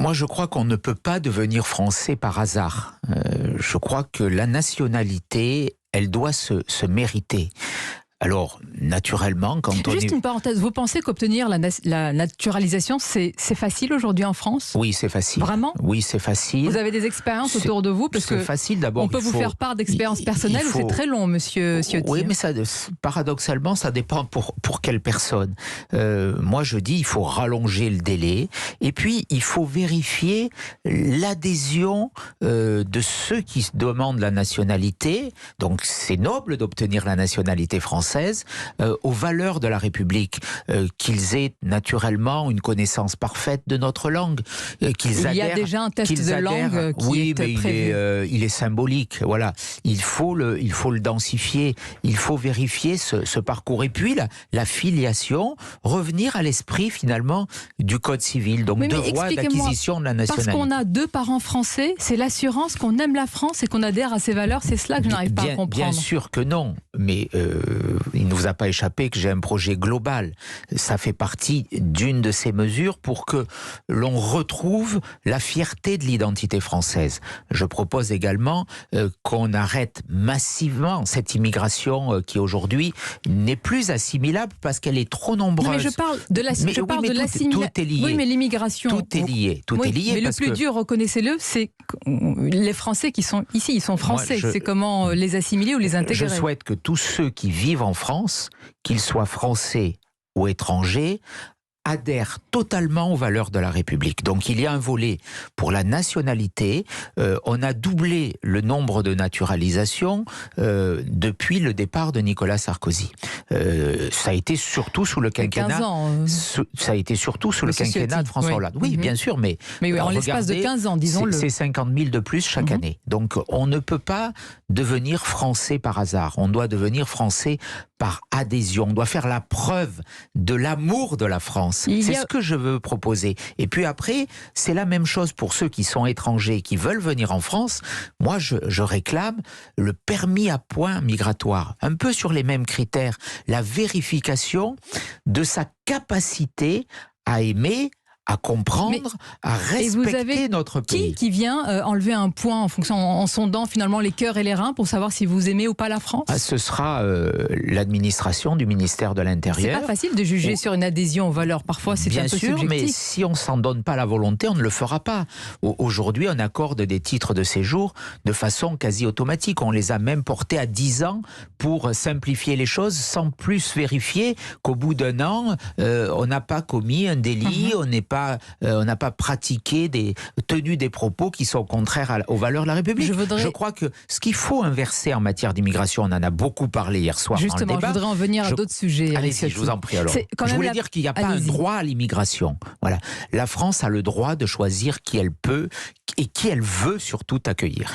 Moi, je crois qu'on ne peut pas devenir français par hasard. Je crois que la nationalité, elle doit se mériter. Alors, naturellement, quand on Juste une parenthèse, vous pensez qu'obtenir la naturalisation, c'est facile aujourd'hui en France? Oui, c'est facile. Vraiment? Oui, c'est facile. Vous avez des expériences autour de vous? Parce c'est que facile d'abord. on peut vous faire part d'expériences personnelles ou c'est très long, monsieur Ciotti? Oui, mais paradoxalement, ça dépend pour quelle personne. Moi, je dis, il faut rallonger le délai. Et puis, il faut vérifier l'adhésion de ceux qui demandent la nationalité. Donc, c'est noble d'obtenir la nationalité française. Aux valeurs de la République, qu'ils aient naturellement une connaissance parfaite de notre langue, qu'ils adhèrent. Il y a déjà un test de langue qui est prévu. Il est symbolique. Voilà, il faut le densifier. Il faut vérifier ce parcours et puis la filiation, revenir à l'esprit finalement du Code civil. Donc devoir d'acquisition de la nationalité. Parce qu'on a 2 parents français, c'est l'assurance qu'on aime la France et qu'on adhère à ses valeurs. C'est cela que je n'arrive pas à comprendre. Bien sûr que non, mais il ne vous a pas échappé que j'ai un projet global. Ça fait partie d'une de ces mesures pour que l'on retrouve la fierté de l'identité française. Je propose également qu'on arrête massivement cette immigration qui aujourd'hui n'est plus assimilable parce qu'elle est trop nombreuse. Non, mais je parle de l'assimilation. Tout est lié. Oui, mais l'immigration. Tout est lié. Mais le plus dur, reconnaissez-le, c'est les Français qui sont ici. Ils sont français. C'est comment les assimiler ou les intégrer. Je souhaite que tous ceux qui vivent en France, qu'ils soient français ou étrangers, adhèrent totalement aux valeurs de la République. Donc il y a un volet pour la nationalité. On a doublé le nombre de naturalisations depuis le départ de Nicolas Sarkozy. Ça a été surtout sous le quinquennat. 15 ans. Ça a été surtout sous le quinquennat de François Hollande. Oui, bien sûr, mais en l'espace de 15 ans, disons-le. C'est 50 000 de plus chaque année. Donc on ne peut pas devenir français par hasard. On doit devenir français par adhésion. On doit faire la preuve de l'amour de la France. C'est ce que je veux proposer. Et puis après, c'est la même chose pour ceux qui sont étrangers, qui veulent venir en France. Moi, je réclame le permis à points migratoire, un peu sur les mêmes critères. La vérification de sa capacité à aimer, à comprendre, à respecter notre pays. Qui vient enlever un point en sondant finalement les cœurs et les reins pour savoir si vous aimez ou pas la France? Ce sera l'administration du ministère de l'Intérieur. C'est pas facile de juger sur une adhésion aux valeurs. Parfois, c'est un peu subjectif. Bien sûr, mais si on s'en donne pas la volonté, on ne le fera pas. Aujourd'hui, on accorde des titres de séjour de façon quasi automatique. On les a même portés à 10 ans pour simplifier les choses, sans plus vérifier qu'au bout d'un an, on n'a pas commis un délit, on n'a pas pratiqué tenu des propos qui sont contraires aux valeurs de la République. Je crois que ce qu'il faut inverser en matière d'immigration, on en a beaucoup parlé hier soir. Justement, je voudrais en venir à d'autres sujets. Allez-y, je vous en prie alors. Je voulais dire qu'il n'y a pas un droit à l'immigration. Voilà. La France a le droit de choisir qui elle peut et qui elle veut surtout accueillir.